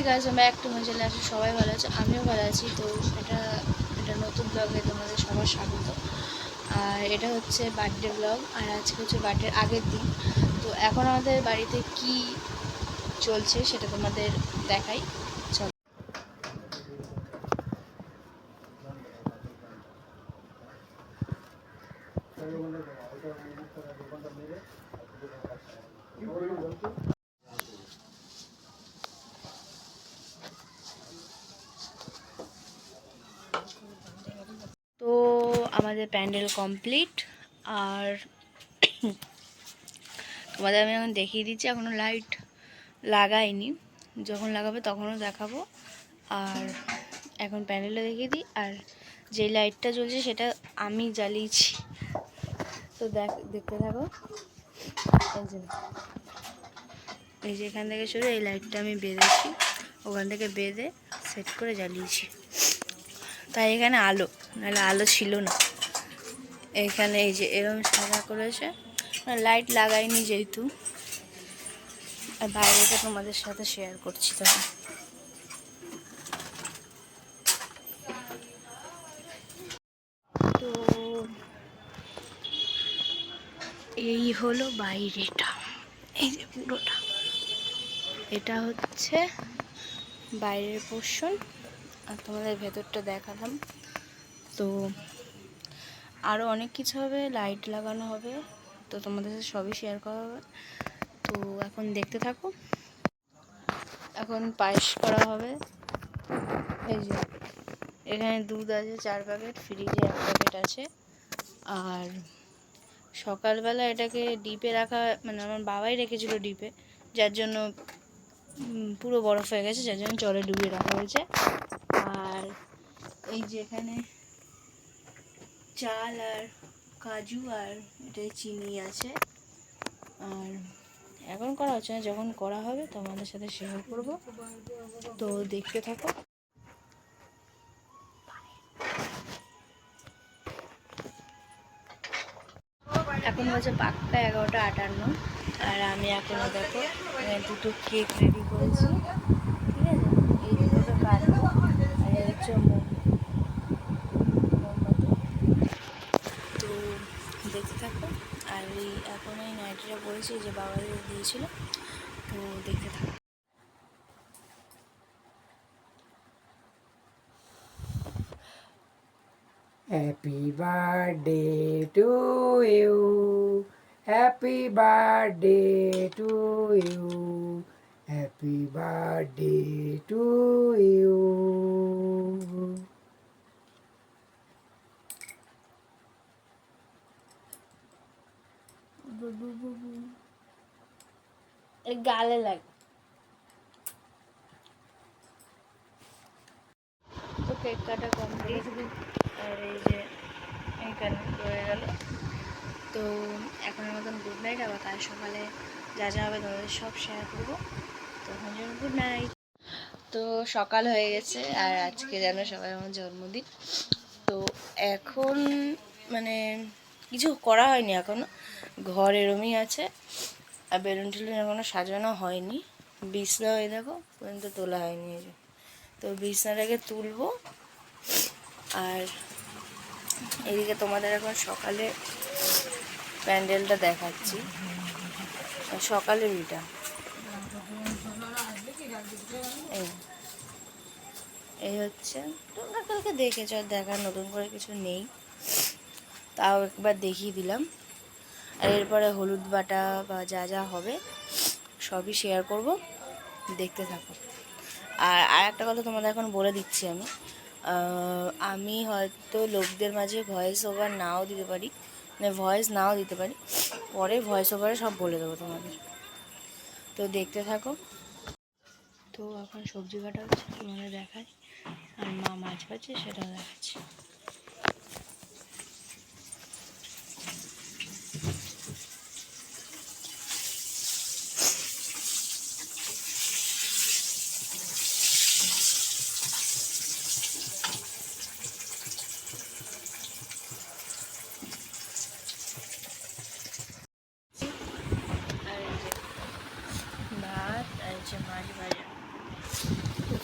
Guys, আমি একটু মজা আসলে সবাই ভালো আছে, আমিও ভালো আছি। তো এটা নতুন ব্লগে তোমাদের সবার স্বাগত। আর এটা হচ্ছে বার্থডে ব্লগ, আর আজকে হচ্ছে বার্থডের আগের দিন। তো এখন আমাদের বাড়িতে কি চলছে সেটা তোমাদের দেখাই। চলো। তো আমাদের প্যান্ডেল কমপ্লিট, আর তোমাদের আমি এখন দেখিয়ে দিচ্ছি। এখনও লাইট লাগাইনি, যখন লাগাবে তখনও দেখাবো। আর এখন প্যান্ডেলটা দেখিয়ে দিই। আর যে লাইটটা জ্বলছে সেটা আমি জ্বালিয়েছি, তো দেখতে থাকো। এই যে এখান থেকে শুরু, এই লাইটটা আমি বেঁধেছি, ওখান থেকে বেঁধে সেট করে জ্বালিয়েছি। তাই এখানে আলো, নাহলে আলো ছিল না। এখানে এই যে এরকম সাদা করেছে, লাইট লাগাইনি যেহেতু। আর বাইরেটা তোমাদের সাথে শেয়ার করছি তখন। তো এই হলো বাইরেটা, এই যে পুরোটা, এটা হচ্ছে বাইরের পোর্শন। আর তোমাদের ভেতরটা দেখালাম। তো আরও অনেক কিছু হবে, লাইট লাগানো হবে, তো তোমাদের সাথে সবই শেয়ার করা হবে। তো এখন দেখতে থাকো। এখন পায়েস করা হবে। এই যে এখানে দুধ আছে 4 প্যাকেট, ফ্রিজে 1 প্যাকেট আছে। আর সকালবেলা এটাকে ডিপে রাখা, মানে আমার বাবাই রেখেছিল ডিপে, যার জন্য পুরো বরফ হয়ে গেছে, যার জন্য জলে ডুবিয়ে রাখা হয়েছে। আর এই যে এখানে চাল আর কাজু আর এটাই চিনি আছে। আর এখন করা হচ্ছে না, যখন করা হবে তোমাদের সাথে শেয়ার করব, তো দেখতে থাকো। এখন বলছে পাক্কা 11:58। আর আমি এখনও দেখো দুটো কেক রেডি করেছি, ঠিক আছে। এই দুটোকে কাটবো, আর এই হচ্ছে মোমবাতি। তো দেখতে থাকো। আর এখন এই নাইটিটা বলছি যে বাবা দিয়েছিল, তো দেখতে থাকো। Happy birthday to you. Happy birthday to you. Happy birthday to you. গালে লাগে। তো কেক কাটা কমপ্লিট, আর এই যে এইখানে রয়ে গেল। তো এখনের মতন গুড নাইট। আবার কাল সকালে যা যা হবে তোমাদের সব শেয়ার করবো। তখন যেন গুড নাইট। তো সকাল হয়ে গেছে, আর আজকে যেন সবাই আমার জন্মদিন। তো এখন মানে কিছু করা হয়নি এখনও, ঘর এরমই আছে। আর বেলুন টেলুন এখনও সাজানো হয়নি। বিছনা হয়ে দেখো পর্যন্ত তোলা হয়নি। এই যে, তো বিছনাটাকে তুলবো। আর এদিকে তোমাদের এখন সকালে প্যান্ডেলটা দেখাচ্ছি, সকালের এটা। এই হচ্ছে, তোমরা কালকে দেখেছ, দেখার নতুন করে কিছু নেই, তাও একবার দেখিয়ে দিলাম। আর এরপরে হলুদ বাটা বা যা যা হবে সবই শেয়ার করব, দেখতে থাকো। আর একটা কথা তোমাদের এখন বলে দিচ্ছি, আমি হয়তো লোকদের মাঝে ভয়েস ওভার নাও দিতে পারি, মানে ভয়েস নাও দিতে পারি, পরে ভয়েস ওভারে সব বলে দেবো তোমাদের। তো দেখতে থাকো। তো এখন সবজি কাটা হচ্ছে, তোমাদের দেখায়। আর মা মাছ ভাজছে, সেটাও দেখাচ্ছে। আর এই যে ভাত, আর এই যে মাছ ভাজা।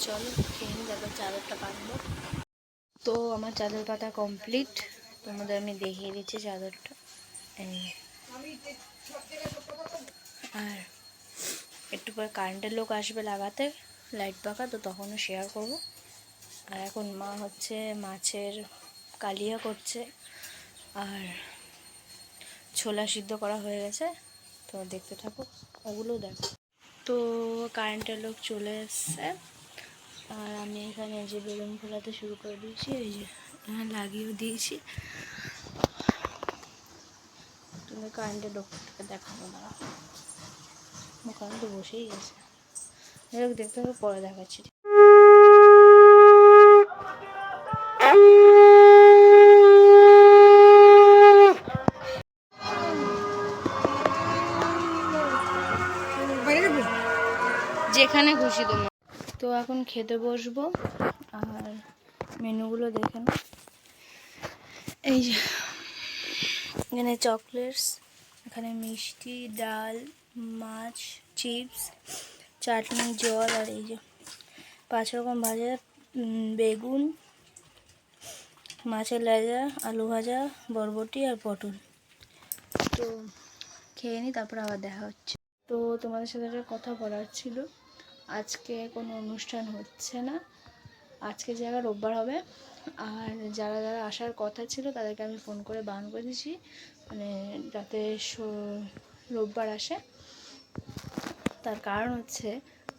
চলো খেয়ে নিই, তারপর চাদরটা পাতবো। তো আমার চাদর পাতা কমপ্লিট, তোমাদের আমি দেখিয়ে দিচ্ছি চাদরটা। আর একটু পরে কারেন্টের লোক আসবে লাগাতে লাইট পাখা, তো তখনও শেয়ার করব। আর এখন মা হচ্ছে মাছের কালিয়া করছে, আর ছোলা সিদ্ধ করা হয়ে গেছে, তো দেখতে থাকো, ওগুলোও দেখো। তো কারেন্টের লোক চলে এসছে, আর আমি এখানে যে বেলুন ফোলাতে শুরু করে দিয়েছি, এই যে লাগিয়েও দিয়েছি। তুমি কারেন্টের লোকটাকে দেখাবো না, ওখানে তো বসেই গেছে, দেখতে হবে, পরে দেখাচ্ছি। যেখানে খুশি তোমার। তো এখন খেতে বসবো, আর মেনুগুলো দেখে নাও। এই যে এখানে চকলেটস, এখানে মিষ্টি, ডাল, মাছ, চিপস, চাটনি, জল, আর এই যে 5 রকম ভাজা, বেগুন, মাছের লেজা, আলু ভাজা, বরবটি আর পটল। তো খেয়ে নিই, তারপর আবার দেখা হচ্ছে। তো তোমাদের সাথে একটা কথা বলার ছিল, আজকে কোনো অনুষ্ঠান হচ্ছে না, আজকে জায়গা রোববার হবে। আর যারা যারা আসার কথা ছিল তাদেরকে আমি ফোন করে বারণ করে দিয়েছি, মানে যাতে রোববার আসে। তার কারণ হচ্ছে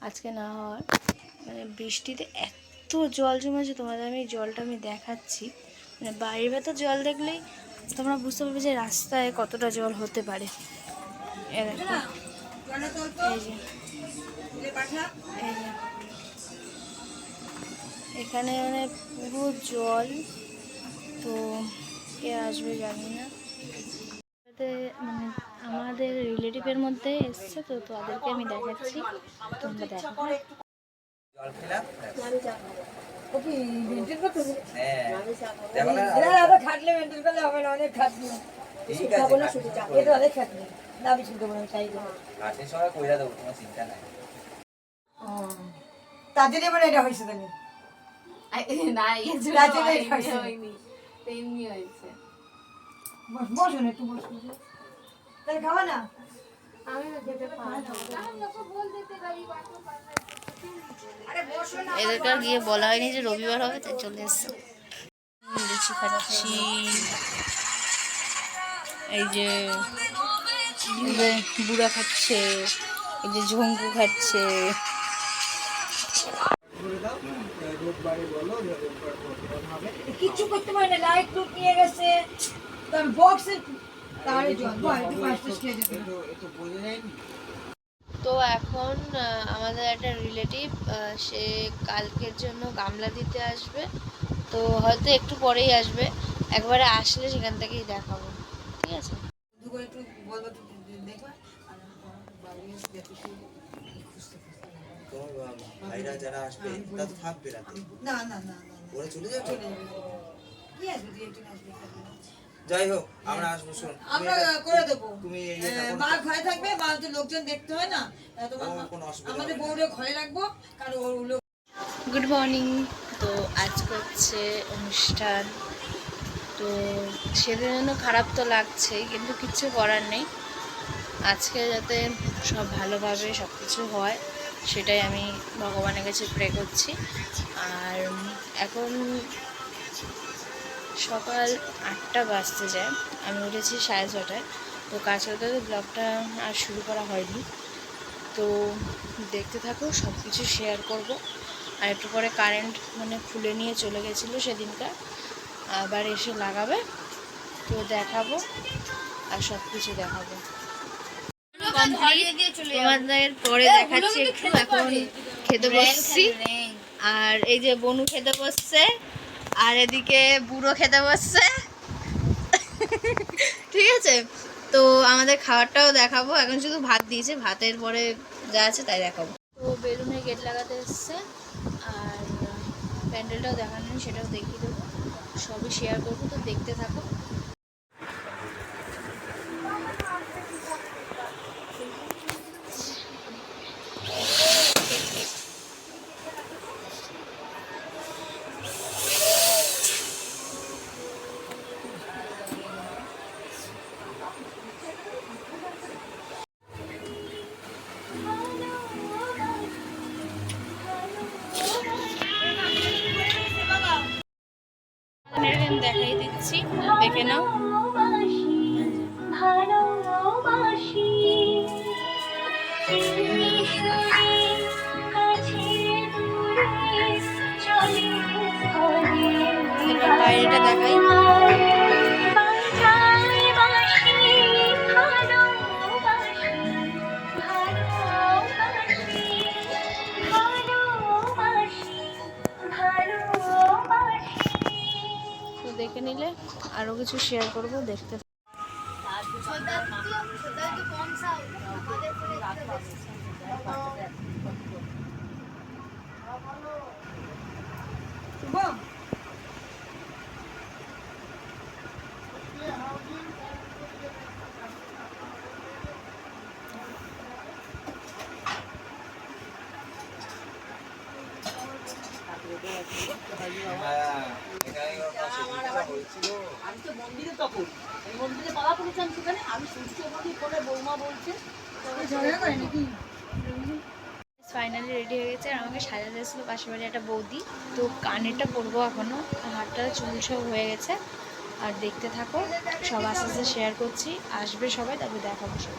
আজকে না হওয়ার, মানে বৃষ্টিতে এত জল জমেছে, তোমাদের আমি জলটা আমি দেখাচ্ছি, মানে বাড়ির ভেতর জল দেখলেই তোমরা বুঝতে পারবে যে রাস্তায় কতটা জল হতে পারে। এই যে এখানে মানে পুরো জল, তো কে আসবে জানি না। মানে আমাদের রিলেটিভের মধ্যে এসছে, তো তাদেরকে আমি দেখাচ্ছি, তোমরা দেখো। তার জন্য আমার এটা হয়েছে তাহলে না তার জন্য এটা হয়েছে। তেমনি হয়েছে। বসুন একটু বসুন, তাহলে খাওয়া না। এদেরকে আর গিয়ে বলা হয়নি যে রবিবার হবে, তাই চলে এসছে। লুচি খাচ্ছি, এই যে বুড়া খাচ্ছে, এই যে ঝঙ্কু খাচ্ছে। কিচ্ছু করতে পারে না, লাইট টুক নিয়ে গেছে, তার বক্সের তারে জল একটু পাঁচটা খেয়ে যেতে। তো এখন আমাদের একটা রিলেটিভ, সে কালকের জন্য গামলা দিতে আসবে, তো হয়তো একটু পরেই আসবে, একবারে আসলে সেখান থেকেই দেখাবো, ঠিক আছে। ভাইরা যারা আসবে তারা তো থাকবে রাতে। না না না ওরা চলে যাবে। কি আসবে, তুই একটু আসবে। যাই হোক আমরা আসবো, শোন আমরা করে দেবো। তুমি মা ঘরে থাকবে, মা তো লোকজন দেখতে হয় না, তোমার কোনো অসুবিধা আমাদের বউরে ঘরে রাখবো, কারণ ওর লোক। Good morning. তো আজকে হচ্ছে অনুষ্ঠান, তো সেদিন জন্য খারাপ তো লাগছেই, কিন্তু কিচ্ছু করার নেই। আজকে যাতে সব ভালোভাবে সব কিছু হয়, সেটাই আমি ভগবানের কাছে প্রে করছি। আর এখন সকাল 8টা বাজতে যায়, আমি উঠেছি 6:30টায়, তো কাজ করতে ব্লগটা আর শুরু করা হয়নি। তো দেখতে থাকো, সব কিছু শেয়ার করব। আর একটু পরে কারেন্ট মানে খুলে নিয়ে চলে গেছিলো সেদিনকার, আবার এসে লাগাবে, তো দেখাবো আর সব কিছু দেখাবো। তোমাদের পরে দেখাচ্ছি একটু, এখন খেতে বসছি। আর এই যে বনু খেতে বসছে, আর এদিকে বুড়ো খেতে বসছে, ঠিক আছে। তো আমাদের খাবারটাও দেখাবো, এখন শুধু ভাত দিয়েছে, ভাতের পরে যা আছে তাই দেখাবো। তো বেলুনে গেট লাগাতে এসছে, আর প্যান্ডেলটাও দেখানো নেই, সেটাও দেখিয়ে দেবো, সবই শেয়ার করবো, তো দেখতে থাকো। দেখাই দিচ্ছি, দেখে নাও। এবার বাইরেটা দেখাই। তো দেখে নিলে আরো কিছু শেয়ার করবো, দেখতে শুভম হ্যাঁ, এখানে ওর পাশে ভিড়টা হয়েছিল। আমি তো মন্দিরে তখন এই মন্দিরে পালা করেছিলাম সেখানে আমি শুনছি ওখানে ফোনে বৌমা বলছে ঝগড়া করে নাকি? ফাইনালি রেডি হয়ে গেছে। আর আমাকে সাজাতে এসেছিলো পাশের বাড়ি একটা বৌদি। তো কানেরটা পরবো এখনও, হাতটা চুল সব হয়ে গেছে। আর দেখতে থাকো, সব আস্তে আস্তে শেয়ার করছি, আসবে সবাই, তারপর দেখাবো সব।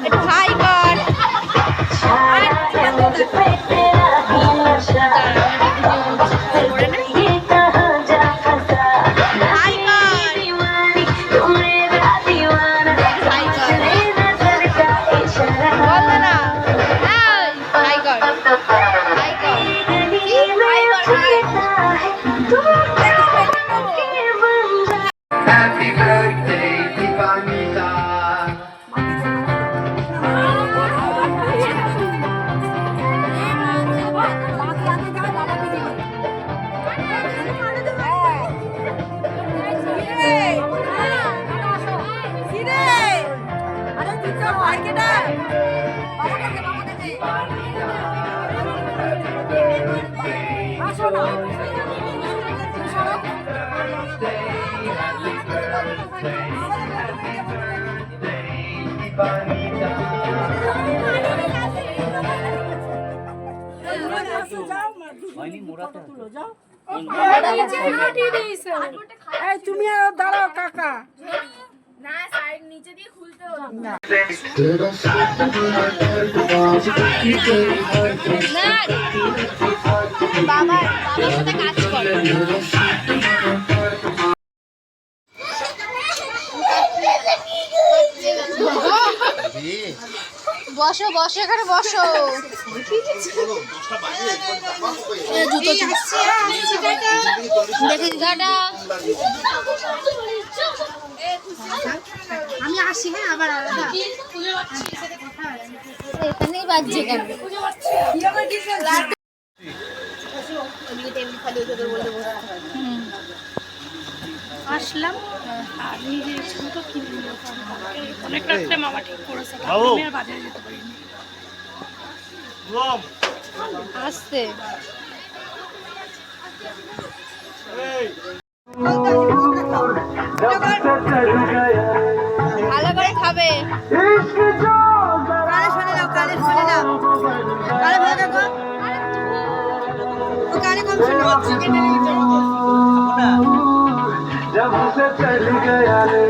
একটু হাই কর। Happy birthday, Ivanita. তুমি আর দাঁড়াও কাকা। বাবার সাথে কাজ করে। বসো বসো, এখানে বসো। দেখে দিঘাটা আমি আসি, হ্যাঁ আবার আলাদা এখানেই বাজছে কেন? আসলাম আর নিজের ছোট কিনে অনেকটা একটা মামা ঠিক করেছে, আমি আর বাজারে যেতে পারিনি। আসতে ভালো করে খাবে। কানে শুনে নাও, কানে শুনে নাও, কানে ভালো দেখো, ও কানে কম শুনো। जब से चढ़ गया रे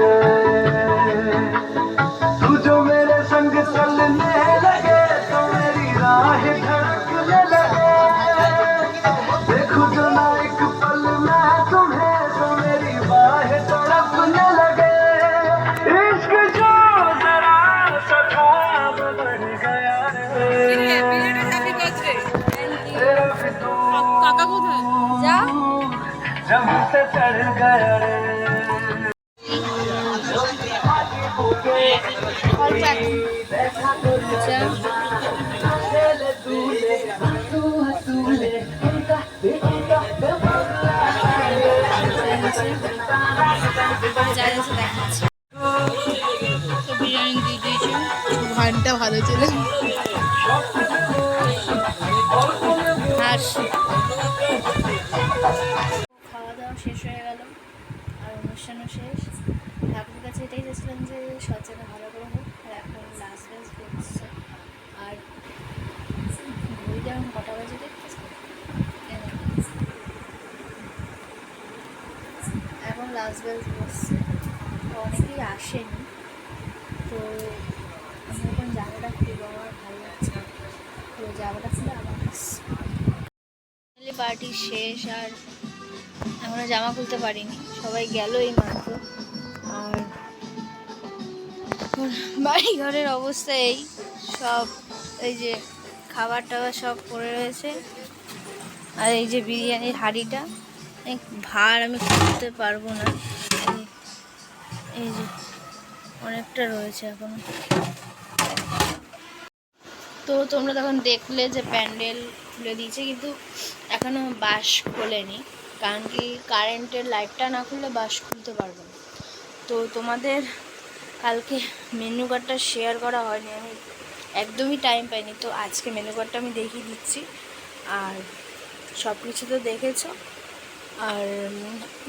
तू जो मेरे संग चलने लगे तो मेरी राह धड़कने लगे देखो जो ना एक पल मैं तुम्हें तो मेरी बाह तड़पने लगे इश्क जो जरा सा ख्वाब बढ़ गया रे तेरा फितूर যা जब से चढ़ गया रे অল্প এক। যা। যা যাচ্ছে দেখাচ্ছি। তো বিরিয়ানি দিয়ে দিয়েছে, ঘন্টা ভালো ছিল। আর খাওয়া দাওয়া শেষ হয়ে গেল, আর অনুষ্ঠানও শেষ। ঠাকুরের কাছে এটাই চেয়েছিলাম যে সজ্জাটা ভালো করে হোক। আর এখন লাস্ট ব্যাচ করছে। আর ঘড়িতে এখন কটা বাজে দেখতেছে? বেলস বসছে, তো অনেকেই আসেনি। তো আমি এখন জামাটা খুলবো, আমার ভালো লাগছে না। তো জামাটা খুলে আবার পার্টি শেষ, আর এখনো জামা খুলতে পারিনি, সবাই গেল এই মাত্র। আর বাড়ি ঘরের অবস্থা এই সব, এই যে খাবার টাবার সব পড়ে রয়েছে, আর এই যে বিরিয়ানির হাঁড়িটা ভার, আমি খুলতে পারবো না। এই যে অনেকটা রয়েছে এখনো। তো তোমরা তখন দেখলে যে প্যান্ডেল খুলে দিয়েছে, কিন্তু এখনো বাঁশ খোলেনি, কারণ কি কারেন্টের লাইটটা না খুললে বাঁশ খুলতে পারবো না। তো তোমাদের কালকে মেনু কার্ডটা শেয়ার করা হয়নি, আমি একদমই টাইম পাইনি। তো আজকে মেনু কার্ডটা আমি দেখিয়ে দিচ্ছি, আর সব কিছু তো দেখেছো। আর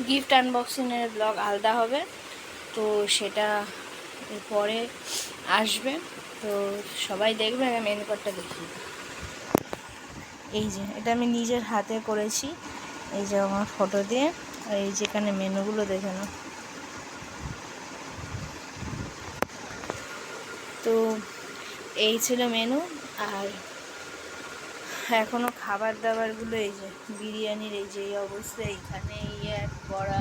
গিফট আনবক্সিংয়ের ব্লগ আলাদা হবে, তো সেটা পরে আসবে। তো সবাই দেখবে, আমি মেনু কার্ডটা দেখি। এই যে এটা আমি নিজের হাতে করেছি, এই যে আমার ফটো দিয়ে, আর এই যেখানে মেনুগুলো দেখে নাও। তো এই ছিল মেনু। আর এখনও খাবার দাবারগুলো, এই যে বিরিয়ানির এই যে এই অবস্থা, এইখানে এক বড়া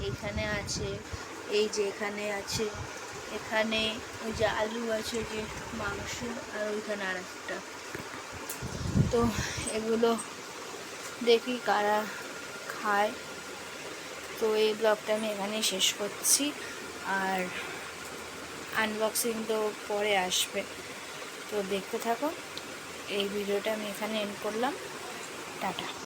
এইখানে আছে, এই যে এখানে আছে, এখানে ওই যে আলু আছে, যে মাংস, আর ওইখানে আর একটা। তো এগুলো দেখি কারা খায়। তো এই ব্লগটা আমি এখানেই শেষ করছি, আর আনবক্সিং তো পরে আসবে, তো দেখতে থাকো। এই ভিডিওটা আমি এখানে এন্ড করলাম। টাটা।